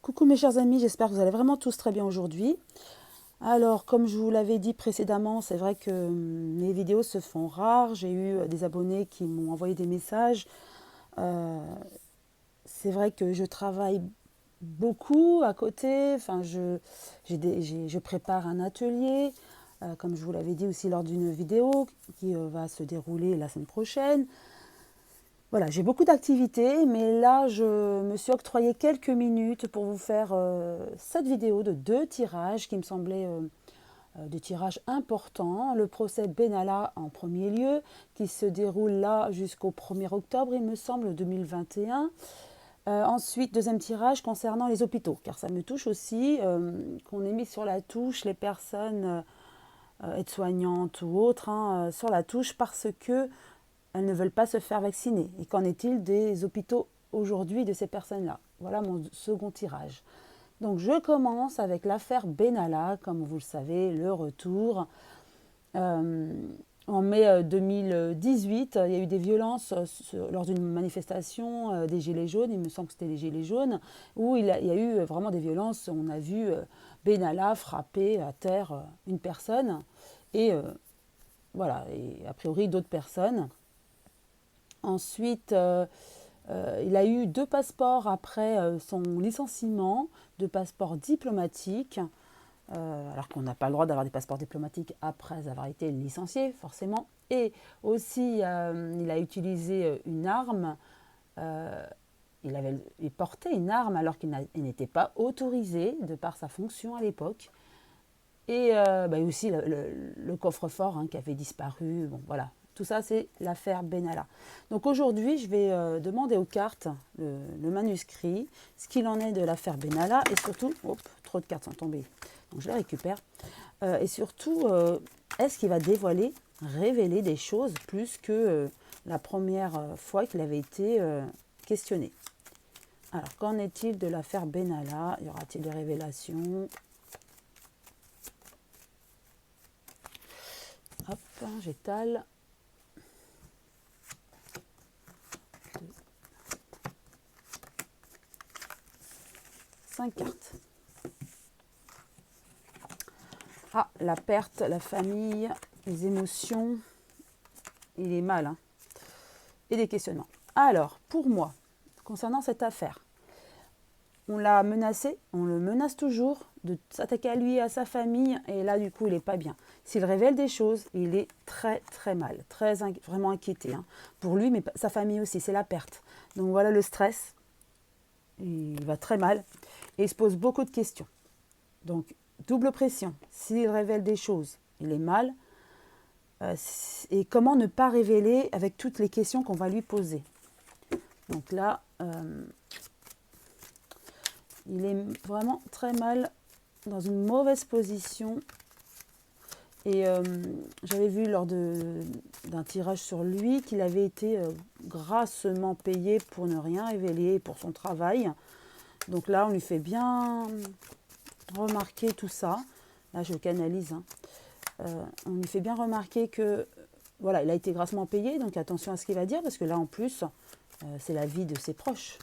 Coucou mes chers amis, j'espère que vous allez vraiment tous très bien aujourd'hui. Alors, comme je vous l'avais dit précédemment, c'est vrai que mes vidéos se font rares. J'ai eu des abonnés qui m'ont envoyé des messages. Euh, c'est vrai que je travaille beaucoup à côté. Enfin, je prépare un atelier, comme je vous l'avais dit aussi lors d'une vidéo qui va se dérouler la semaine prochaine. Voilà, j'ai beaucoup d'activités, mais là, je me suis octroyé quelques minutes pour vous faire cette vidéo de 2 tirages qui me semblaient des tirages importants. Le procès Benalla en premier lieu, qui se déroule là jusqu'au 1er octobre, il me semble, 2021. Ensuite, deuxième tirage concernant les hôpitaux, car ça me touche aussi qu'on ait mis sur la touche les personnes aides-soignantes ou autres, sur la touche parce que elles ne veulent pas se faire vacciner. Et qu'en est-il des hôpitaux aujourd'hui de ces personnes-là? Voilà mon second tirage. Donc je commence avec l'affaire Benalla, comme vous le savez, le retour. Euh, En mai 2018, il y a eu des violences lors d'une manifestation des Gilets jaunes, il me semble que c'était les Gilets jaunes, où il y a eu vraiment des violences. On a vu Benalla frapper à terre une personne et voilà, et a priori d'autres personnes. Ensuite, il a eu 2 passeports après son licenciement, 2 passeports diplomatiques, alors qu'on n'a pas le droit d'avoir des passeports diplomatiques après avoir été licencié, forcément. Et aussi, il a utilisé une arme. euh, il portait une arme alors qu'il n'était pas autorisé de par sa fonction à l'époque. Et aussi le coffre-fort qui avait disparu. Bon, voilà. Tout ça, c'est l'affaire Benalla. Donc aujourd'hui, je vais demander aux cartes le manuscrit, ce qu'il en est de l'affaire Benalla et surtout, trop de cartes sont tombées, donc je les récupère. Et surtout, est-ce qu'il va révéler des choses plus que la première fois qu'il avait été questionné? Alors, qu'en est-il de l'affaire Benalla? Y aura-t-il des révélations? Hop, j'étale. 5 cartes. Ah, la perte, la famille, les émotions et les mal. Et des questionnements. Alors, pour moi, concernant cette affaire, on l'a menacé, on le menace toujours de s'attaquer à lui et à sa famille, et là, du coup, il n'est pas bien. S'il révèle des choses, il est très, très mal, vraiment inquiété. Pour lui, mais sa famille aussi, c'est la perte. Donc voilà le stress, il va très mal, et il se pose beaucoup de questions. Donc, double pression. S'il révèle des choses, il est mal. Et comment ne pas révéler avec toutes les questions qu'on va lui poser. Donc là, il est vraiment très mal, dans une mauvaise position. Et j'avais vu lors d'un tirage sur lui qu'il avait été grassement payé pour ne rien révéler, pour son travail. Donc là, on lui fait bien remarquer tout ça. Là, je canalise. On lui fait bien remarquer que voilà, il a été grassement payé, donc attention à ce qu'il va dire, parce que là, en plus, c'est la vie de ses proches.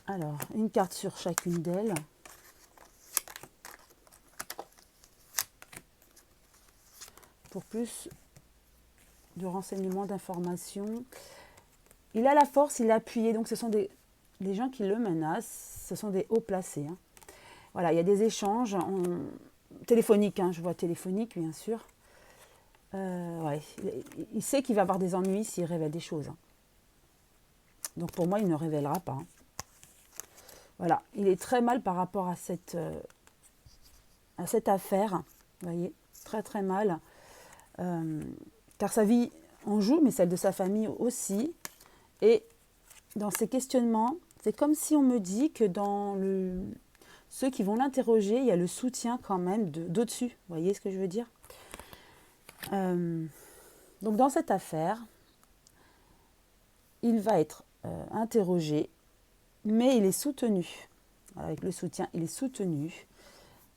Alors, une carte sur chacune d'elles. Pour plus de renseignements, d'informations. Il a la force, il est appuyé, donc ce sont des gens qui le menacent, ce sont des hauts placés. Voilà, il y a des échanges téléphoniques, je vois téléphonique, bien sûr. Ouais, il sait qu'il va avoir des ennuis s'il révèle des choses. Donc pour moi, il ne révélera pas. Voilà, il est très mal par rapport à cette affaire. Vous voyez, très très mal. Car sa vie en joue, mais celle de sa famille aussi. Et dans ces questionnements, c'est comme si on me dit que dans ceux qui vont l'interroger, il y a le soutien quand même d'au-dessus. Vous voyez ce que je veux dire? Donc dans cette affaire, il va être interrogé, mais il est soutenu. Avec le soutien, il est soutenu.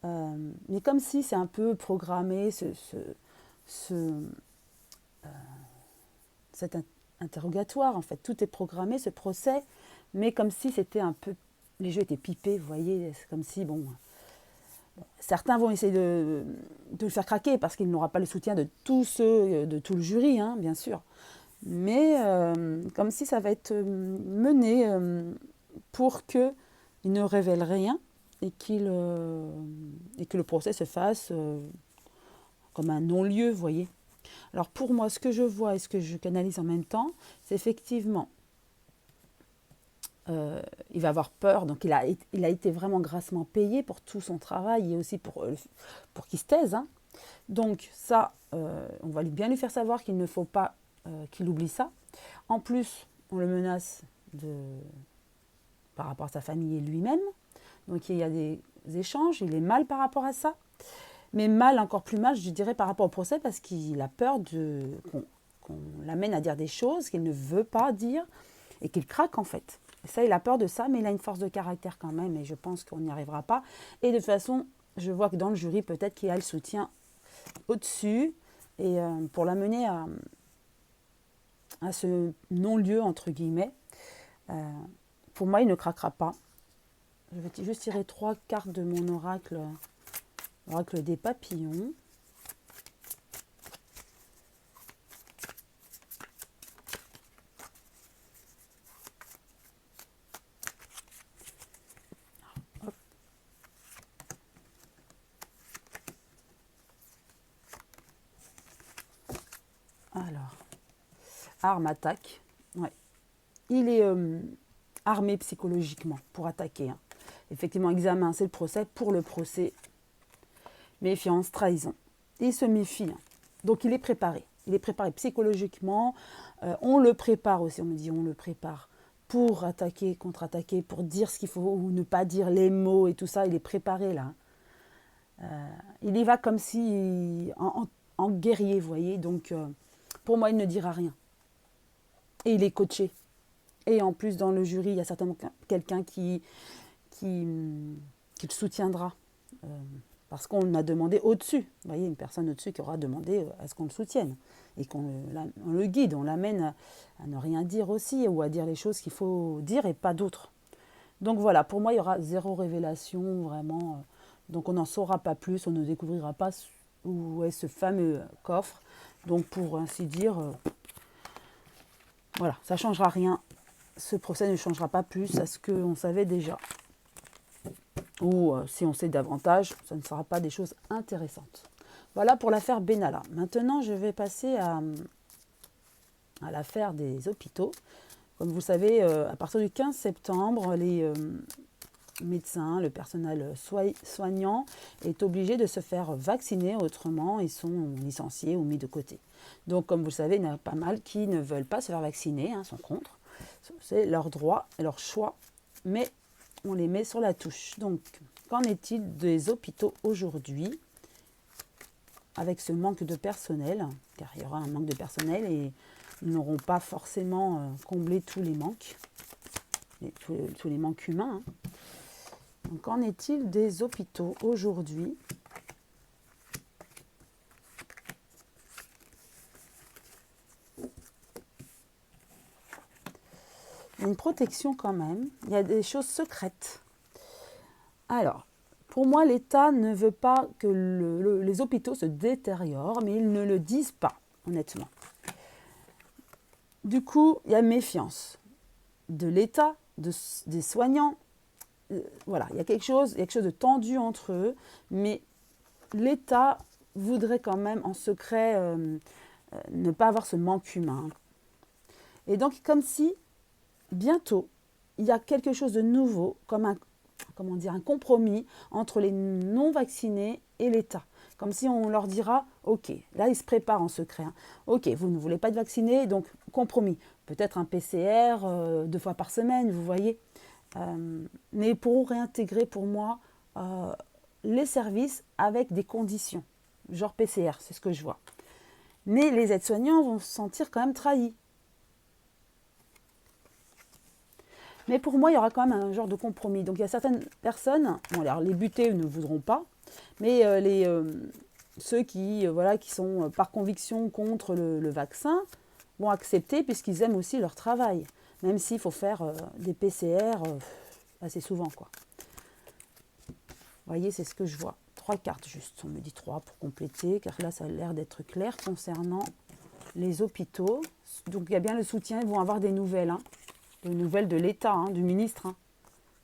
Mais comme si c'est un peu programmé, cet interrogatoire, en fait. Tout est programmé, ce procès, mais comme si c'était un peu les jeux étaient pipés, vous voyez, c'est comme si, bon, certains vont essayer de le faire craquer parce qu'il n'aura pas le soutien de tous ceux, de tout le jury, hein, bien sûr. Mais comme si ça va être mené pour qu'il ne révèle rien et que le procès se fasse comme un non-lieu, vous voyez. Alors pour moi, ce que je vois et ce que je canalise en même temps, c'est effectivement, il va avoir peur, donc il a été vraiment grassement payé pour tout son travail et aussi pour qu'il se taise. Hein. Donc ça, on va bien lui faire savoir qu'il ne faut pas qu'il oublie ça. En plus, on le menace par rapport à sa famille et lui-même. Donc il y a des échanges, il est mal par rapport à ça. Mais mal, encore plus mal, je dirais, par rapport au procès, parce qu'il a peur qu'on l'amène à dire des choses qu'il ne veut pas dire et qu'il craque en fait. Et ça, il a peur de ça, mais il a une force de caractère quand même et je pense qu'on n'y arrivera pas. Et de toute façon, je vois que dans le jury, peut-être qu'il a le soutien au-dessus et pour l'amener à ce non-lieu, entre guillemets. Pour moi, il ne craquera pas. Je vais juste tirer 3 cartes de mon oracle des papillons. Hop. Alors, arme, attaque. Ouais. Il est armé psychologiquement pour attaquer. Hein. Effectivement, examen, c'est le procès. Pour le procès, méfiance, trahison. Il se méfie. Hein. Donc, il est préparé. Il est préparé psychologiquement. On le prépare aussi. On me dit, on le prépare pour attaquer, contre-attaquer, pour dire ce qu'il faut ou ne pas dire les mots et tout ça. Il est préparé là. Il y va comme si en guerrier, vous voyez. Donc, pour moi, il ne dira rien. Et il est coaché. Et en plus, dans le jury, il y a certainement quelqu'un qui le soutiendra. Parce qu'on a demandé au-dessus. Vous voyez, une personne au-dessus qui aura demandé à ce qu'on le soutienne. Et qu'on le guide, on l'amène à ne rien dire aussi, ou à dire les choses qu'il faut dire et pas d'autres. Donc voilà, pour moi, il y aura 0 révélation, vraiment. Donc on n'en saura pas plus, on ne découvrira pas où est ce fameux coffre. Donc pour ainsi dire, voilà, ça ne changera rien. Ce procès ne changera pas plus à ce qu'on savait déjà. Ou si on sait davantage, ça ne sera pas des choses intéressantes. Voilà pour l'affaire Benalla. Maintenant, je vais passer à l'affaire des hôpitaux. Comme vous savez, à partir du 15 septembre, les médecins, le personnel soignant est obligé de se faire vacciner, autrement ils sont licenciés ou mis de côté. Donc comme vous le savez, il y en a pas mal qui ne veulent pas se faire vacciner, sont contre. C'est leur droit et leur choix, mais on les met sur la touche. Donc qu'en est-il des hôpitaux aujourd'hui avec ce manque de personnel, car il y aura un manque de personnel et ils n'auront pas forcément comblé tous les manques, tous les manques humains. Donc, qu'en est-il des hôpitaux aujourd'hui? Il y a une protection quand même, il y a des choses secrètes. Alors, pour moi, l'État ne veut pas que les hôpitaux se détériorent, mais ils ne le disent pas, honnêtement. Du coup, il y a méfiance de l'État, des soignants. Voilà, il y a quelque chose de tendu entre eux, mais l'État voudrait quand même en secret ne pas avoir ce manque humain. Et donc, comme si, bientôt, il y a quelque chose de nouveau, comme un compromis entre les non-vaccinés et l'État. Comme si on leur dira, ok, là ils se préparent en secret, ok, vous ne voulez pas être vaccinés, donc compromis. Peut-être un PCR 2 fois par semaine, vous voyez. Mais ils pourront réintégrer pour moi les services avec des conditions, genre PCR, c'est ce que je vois. Mais les aides-soignants vont se sentir quand même trahis. Mais pour moi, il y aura quand même un genre de compromis. Donc il y a certaines personnes, bon alors les butés ne voudront pas, mais ceux qui sont par conviction contre le vaccin vont accepter puisqu'ils aiment aussi leur travail. Même s'il faut faire des PCR assez souvent, quoi. Vous voyez, c'est ce que je vois. 3 cartes juste, on me dit 3 pour compléter, car là, ça a l'air d'être clair concernant les hôpitaux. Donc, il y a bien le soutien, ils vont avoir des nouvelles, hein, des nouvelles de l'État, hein, du ministre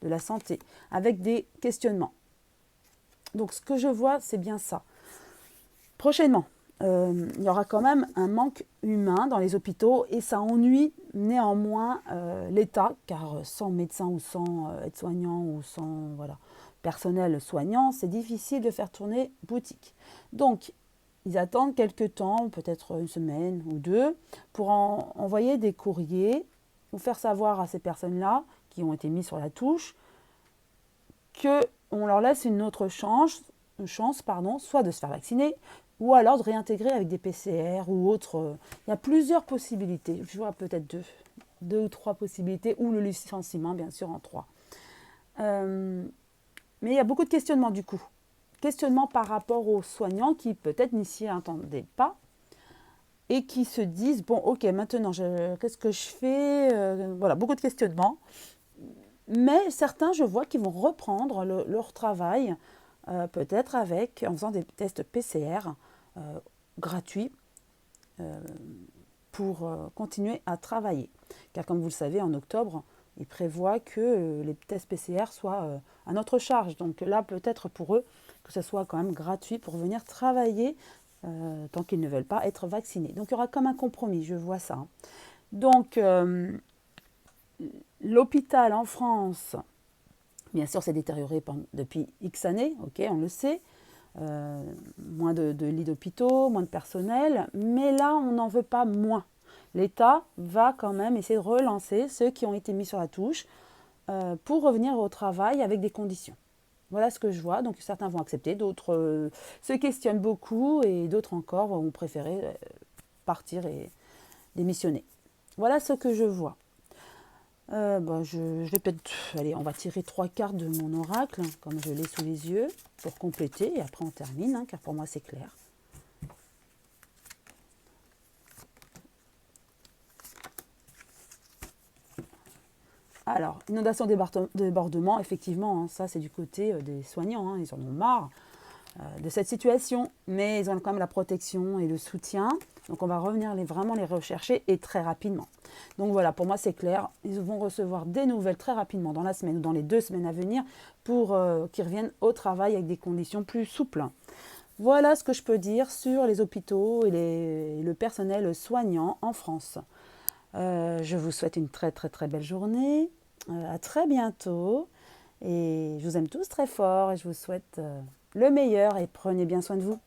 de la Santé, avec des questionnements. Donc, ce que je vois, c'est bien ça. Prochainement, il y aura quand même un manque humain dans les hôpitaux et ça ennuie néanmoins l'État, car sans médecin ou sans aide-soignant ou sans personnel soignant, c'est difficile de faire tourner boutique. Donc, ils attendent quelques temps, peut-être une semaine ou deux, pour envoyer des courriers ou faire savoir à ces personnes-là qui ont été mis sur la touche qu'on leur laisse une autre chance, soit de se faire vacciner, ou alors de réintégrer avec des PCR ou autres. Il y a plusieurs possibilités. Je vois peut-être deux ou trois possibilités, ou le licenciement, bien sûr, en 3. Mais il y a beaucoup de questionnements du coup. Questionnements par rapport aux soignants qui peut-être n'y s'y attendaient pas et qui se disent, bon, ok, maintenant, qu'est-ce que je fais Voilà, beaucoup de questionnements. Mais certains, je vois, qui vont reprendre leur travail, peut-être en faisant des tests PCR gratuits pour continuer à travailler. Car comme vous le savez, en octobre, ils prévoient que les tests PCR soient à notre charge. Donc là, peut-être pour eux, que ce soit quand même gratuit pour venir travailler tant qu'ils ne veulent pas être vaccinés. Donc il y aura comme un compromis, je vois ça. Donc l'hôpital en France, bien sûr, s'est détérioré depuis X années, ok, on le sait. Moins de lits d'hôpitaux, moins de personnel, mais là, on n'en veut pas moins. L'État va quand même essayer de relancer ceux qui ont été mis sur la touche pour revenir au travail avec des conditions. Voilà ce que je vois. Donc certains vont accepter, d'autres se questionnent beaucoup et d'autres encore vont préférer partir et démissionner. Voilà ce que je vois. Je vais peut-être... Allez, on va tirer 3 cartes de mon oracle, comme je l'ai sous les yeux, pour compléter. Et après, on termine, car pour moi, c'est clair. Alors, inondation, débordement, effectivement, ça, c'est du côté des soignants. Ils en ont marre de cette situation, mais ils ont quand même la protection et le soutien. Donc, on va revenir vraiment les rechercher et très rapidement. Donc voilà, pour moi, c'est clair. Ils vont recevoir des nouvelles très rapidement dans la semaine ou dans les 2 semaines à venir pour qu'ils reviennent au travail avec des conditions plus souples. Voilà ce que je peux dire sur les hôpitaux et le personnel soignant en France. Je vous souhaite une très très très belle journée. À très bientôt. Et je vous aime tous très fort et je vous souhaite le meilleur et prenez bien soin de vous.